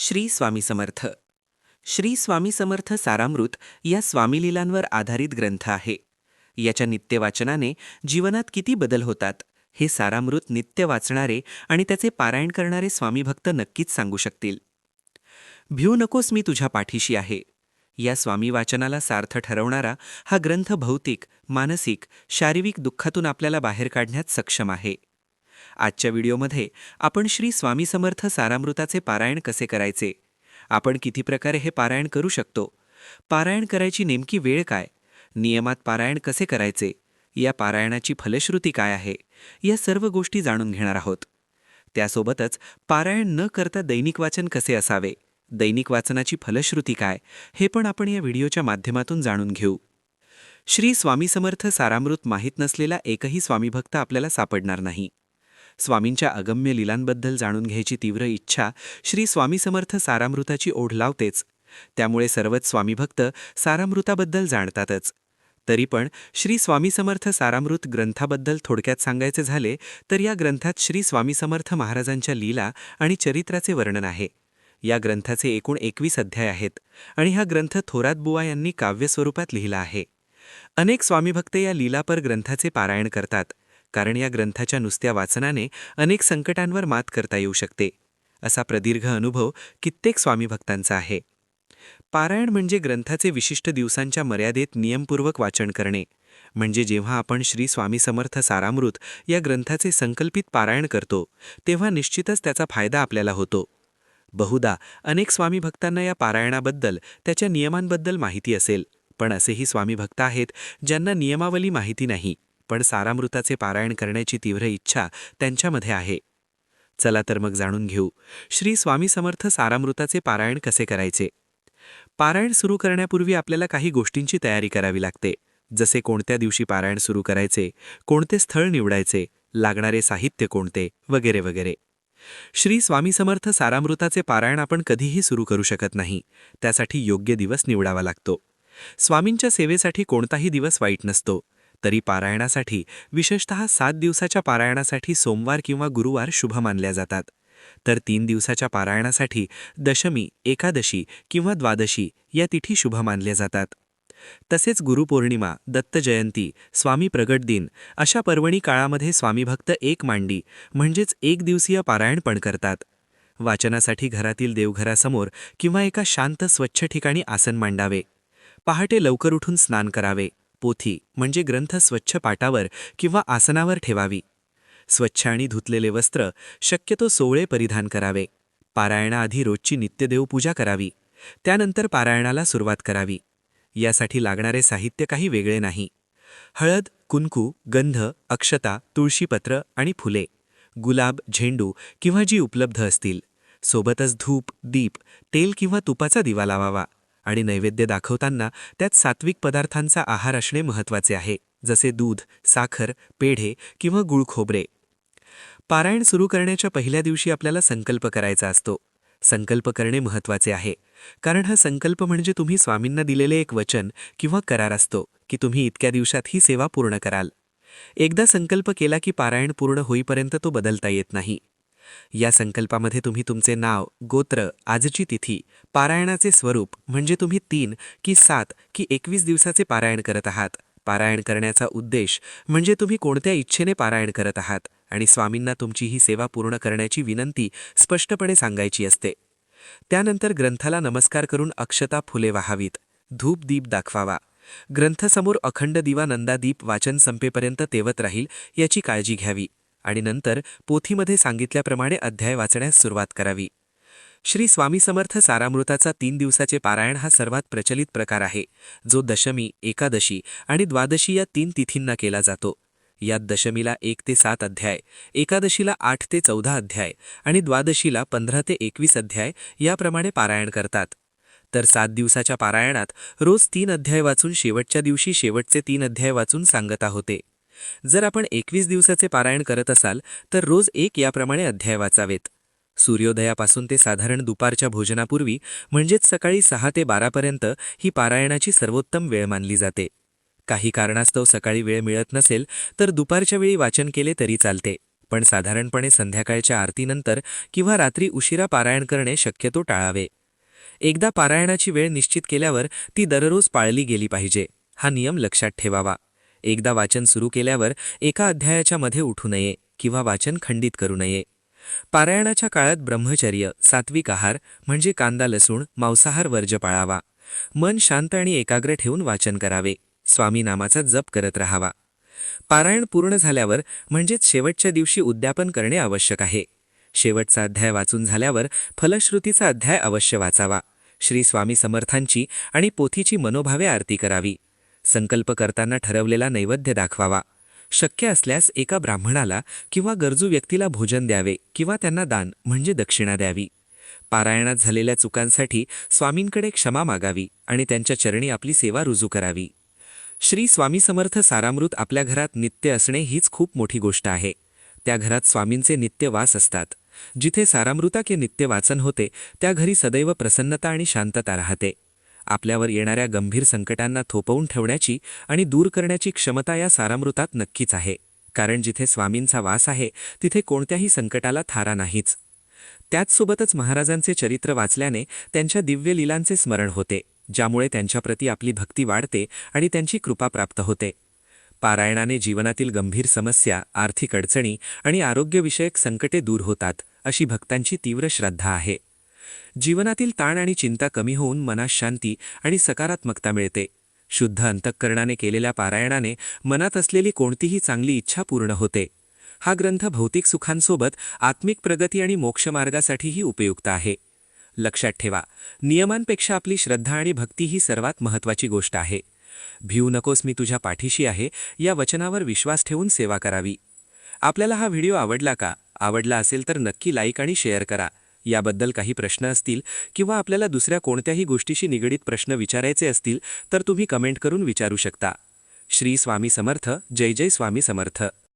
श्री स्वामी समर्थ. श्री स्वामी समर्थ सारामृत या स्वामीलीलांवर आधारित ग्रंथ आहे. याच्या नित्यवाचनाने जीवनात किती बदल होतात हे सारामृत नित्य वाचणारे आणि त्याचे पारायण करणारे स्वामी भक्त नक्कीच सांगू शकतील. भिऊ नकोस, मी तुझ्या पाठीशी आहे. या स्वामी वाचनाला सार्थ ठरवणारा हा ग्रंथ भौतिक, मानसिक, शारीरिक दुःखातून आपल्याला बाहेर काढण्यात सक्षम आहे. आजच्या व्हिडिओमध्ये आपण श्री स्वामी समर्थ सारामृताचे पारायण कसे करायचे, आपण किती प्रकारे हे पारायण करू शकतो, पारायण करायची नेमकी वेळ काय, नियमात पारायण कसे करायचे, या पारायणाची फलश्रुती काय आहे, या सर्व गोष्टी जाणून घेणार आहोत. त्यासोबतच पारायण न करता दैनिक वाचन कसे असावे, दैनिक वाचनाची फलश्रुती काय, हे पण आपण या व्हिडिओच्या माध्यमातून जाणून घेऊ. श्री स्वामी समर्थ सारामृत माहीत नसलेला एकही स्वामीभक्त आपल्याला सापडणार नाही. स्वामींच्या अगम्य लीलांबद्दल जाणून घ्यायची तीव्र इच्छा श्री स्वामी समर्थ सारामृताची ओढ लावतेच. त्यामुळे सर्वच स्वामीभक्त सारामृताबद्दल जाणतातच. तरी पण श्री स्वामी समर्थ सारामृत ग्रंथाबद्दल थोडक्यात सांगायचे झाले तर या ग्रंथात श्री स्वामी समर्थ महाराजांच्या लीला आणि चरित्राचे वर्णन आहे. या ग्रंथाचे एकूण 21 अध्याय आहेत आणि हा ग्रंथ थोरात बुवा यांनी काव्यस्वरूपात लिहिला आहे. अनेक स्वामीभक्त या लीलापर ग्रंथाचे पारायण करतात, कारण या ग्रंथाच्या नुसत्या वाचनाने अनेक संकटांवर मात करता येऊ शकते. असा प्रदीर्घ अनुभव कित्येक स्वामीभक्तांचा आहे. पारायण म्हणजे ग्रंथाचे विशिष्ट दिवसांच्या मर्यादेत नियमपूर्वक वाचन करणे. म्हणजे जेव्हा आपण श्री स्वामी समर्थ सारामृत या ग्रंथाचे संकल्पित पारायण करतो तेव्हा निश्चितच त्याचा फायदा आपल्याला होतो. बहुधा अनेक स्वामीभक्तांना या पारायणाबद्दल, त्याच्या नियमांबद्दल माहिती असेल, पण असेही स्वामीभक्त आहेत ज्यांना नियमावली माहिती नाही, पण सारामृताचे पारायण करण्याची तीव्र इच्छा त्यांच्यामध्ये आहे. चला तर मग जाणून घेऊ श्री स्वामी समर्थ सारामृताचे पारायण कसे करायचे. पारायण सुरू करण्यापूर्वी आपल्याला काही गोष्टींची तयारी करावी लागते, जसे कोणत्या दिवशी पारायण सुरू करायचे, कोणते स्थळ निवडायचे, लागणारे साहित्य कोणते, वगैरे वगैरे. श्री स्वामी समर्थ सारामृताचे पारायण आपण कधीही सुरू करू शकत नाही. त्यासाठी योग्य दिवस निवडावा लागतो. स्वामींच्या सेवेसाठी कोणताही दिवस वाईट नसतो. तरी पारायणासाठी, विशेषतः 7 दिवसाच्या पारायणासाठी सोमवार किंवा गुरुवार शुभ मानल्या जातात. तर 3 दिवसाच्या पारायणासाठी दशमी, एकादशी किंवा द्वादशी या तिथी शुभ मानल्या जातात. तसेच गुरुपौर्णिमा, दत्त जयंती, स्वामी प्रगट दिन अशा पर्वणी काळामध्ये स्वामीभक्त एक मांडी म्हणजेच एक दिवसीय पारायण पण करतात. वाचनासाठी घरातील देवघरासमोर किंवा एका शांत स्वच्छ ठिकाणी आसन मांडावे. पहाटे लवकर उठून स्नान करावे. पोथी म्हणजे ग्रंथ स्वच्छ पाटावर किंवा आसनावर ठेवावी. स्वच्छ आणि धुतलेले वस्त्र, शक्यतो सोवळे परिधान करावे. पारायणाआधी रोजची नित्यदेवपूजा करावी. त्यानंतर पारायणाला सुरुवात करावी. यासाठी लागणारे साहित्य काही वेगळे नाही. हळद, कुंकू, गंध, अक्षता, तुळशीपत्र आणि फुले, गुलाब, झेंडू किंवा जी उपलब्ध असतील. सोबतच धूप, दीप, तेल किंवा तुपाचा दिवा लावावा. आणि नैवेद्य दाखवताना त्यात सात्विक पदार्थांचा आहार असणे महत्त्वाचे आहे, जसे दूध, साखर, पेढे किंवा गुळ खोबरे. पारायण सुरू करण्याच्या पहिल्या दिवशी आपल्याला संकल्प करायचा असतो. संकल्प करणे महत्त्वाचे आहे, कारण हा संकल्प म्हणजे तुम्ही स्वामींना दिलेले एक वचन किंवा करार असतो की तुम्ही इतक्या दिवसात ही सेवा पूर्ण कराल. एकदा संकल्प केला की पारायण पूर्ण होईपर्यंत तो बदलता येत नाही. या संकल्पामध्ये तुम्ही तुमचे नाव, गोत्र, आजची तिथी, पारायणाचे स्वरूप म्हणजे तुम्ही 3 की 7 की 21 दिवसाचे पारायण करत आहात, पारायण करण्याचा उद्देश म्हणजे तुम्ही कोणत्या इच्छेने पारायण करत आहात आणि स्वामींना तुमची ही सेवा पूर्ण करण्याची विनंती स्पष्टपणे सांगायची असते. त्यानंतर ग्रंथाला नमस्कार करून अक्षता, फुले वाहावीत. धूप, दीप दाखवावा. ग्रंथासमोर अखंड दिवा, नंदादीप वाचन संपेपर्यंत तेवत राहील याची काळजी घ्यावी आणि नंतर पोथीमध्ये सांगितल्याप्रमाणे अध्याय वाचण्यास सुरुवात करावी. श्री स्वामी समर्थ सारामृताचा 3 दिवसाचे पारायण हा सर्वात प्रचलित प्रकार आहे, जो दशमी, एकादशी आणि द्वादशी या 3 तिथींना केला जातो. यात दशमीला 1 ते 7 अध्याय, एकादशीला 8 ते 14 अध्याय आणि द्वादशीला 15 ते 21 अध्याय याप्रमाणे पारायण करतात. तर 7 दिवसाच्या पारायणात रोज 3 अध्याय वाचून शेवटच्या दिवशी शेवटचे 3 अध्याय वाचून सांगता होते. जर आपण 21 दिवसाचे पारायण करत असाल तर रोज 1 याप्रमाणे अध्याय वाचावेत. सूर्योदयापासून ते साधारण दुपारच्या भोजनापूर्वी म्हणजेच सकाळी 6 ते 12 पर्यंत ही पारायणाची सर्वोत्तम वेळ मानली जाते. काही कारणास्तव सकाळी वेळ मिळत नसेल तर दुपारच्या वेळी वाचन केले तरी चालते, पण साधारणपणे संध्याकाळच्या आरतीनंतर किंवा रात्री उशिरा पारायण करणे शक्यतो टाळावे. एकदा पारायणाची वेळ निश्चित केल्यावर ती दररोज पाळली गेली पाहिजे. हा नियम लक्षात ठेवावा. एकदा वाचन सुरू केल्यावर एका अध्यायाच्या मध्ये उठू नये किंवा वाचन खंडित करू नये. पारायणाच्या काळात ब्रह्मचर्य, सात्विक आहार म्हणजे कांदा लसूण, मांसाहार वर्ज्य पाळावा. मन शांत आणि एकाग्र ठेवून वाचन करावे. स्वामी नामाचा जप करत राहावा. पारायण पूर्ण झाल्यावर म्हणजेच शेवटच्या दिवशी उद्यापन करणे आवश्यक आहे. शेवटचा अध्याय वाचून झाल्यावर फलश्रुतीचा अध्याय अवश्य वाचावा. श्री स्वामी समर्थांची आणि पोथीची मनोभावे आरती करावी. संकल्प करताना ठरवलेला नैवेद्य दाखवावा. शक्य असल्यास एका ब्राह्मणाला किंवा गरजू व्यक्तीला भोजन द्यावे किंवा त्यांना दान म्हणजे दक्षिणा द्यावी. पारायणात झालेल्या चुकांसाठी स्वामींकडे क्षमा मागावी आणि त्यांच्या चरणी आपली सेवा रुजू करावी. श्री स्वामी समर्थ सारामृत आपल्या घरात नित्य असणे हीच खूप मोठी गोष्ट आहे. त्या घरात स्वामींचे नित्य वास असतात. जिथे सारामृता के नित्य वाचन होते त्या घरी सदैव प्रसन्नता आणि शांतता राहते. आपल्यावर येणाऱ्या गंभीर संकटांना थोपवून ठेवण्याची आणि दूर करण्याची क्षमता या सारामृतात नक्कीच आहे. कारण जिथे स्वामींचा वास आहे तिथे कोणत्याही संकटाला थारा नाहीच. त्याचसोबतच महाराजांचे चरित्र वाचल्याने त्यांच्या दिव्य लीलांचे स्मरण होते, ज्यामुळे त्यांच्याप्रती आपली भक्ती वाढते आणि त्यांची कृपा प्राप्त होते. पारायणाने जीवनातील गंभीर समस्या, आर्थिक अडचणी आणि आरोग्यविषयक संकटे दूर होतात, अशी भक्तांची तीव्र श्रद्धा आहे. जीवनातील ताण आणि चिंता कमी होऊन मनास शांती आणि सकारात्मकता मिळते. शुद्ध अंतःकरणाने केलेल्या पारायणाने मनात असलेली कोणतीही चांगली इच्छा पूर्ण होते. हा ग्रंथ भौतिक सुखांसोबत आत्मिक प्रगती आणि मोक्षमार्गासाठीही उपयुक्त आहे. लक्षात ठेवा, नियमांपेक्षा आपली श्रद्धा आणि भक्ती ही सर्वात महत्त्वाची गोष्ट आहे. भिऊ नकोस, मी तुझ्या पाठीशी आहे या वचनावर विश्वास ठेवून सेवा करावी. आपल्याला हा व्हिडिओ आवडला का? आवडला असेल तर नक्की लाईक आणि शेअर करा. याबद्दल काही प्रश्न असतील किंवा आपल्याला दुसऱ्या कोणत्याही गोष्टीशी निगडीत प्रश्न विचारायचे असतील तर तुम्ही कमेंट करून विचारू शकता. श्री स्वामी समर्थ. जय जय स्वामी समर्थ.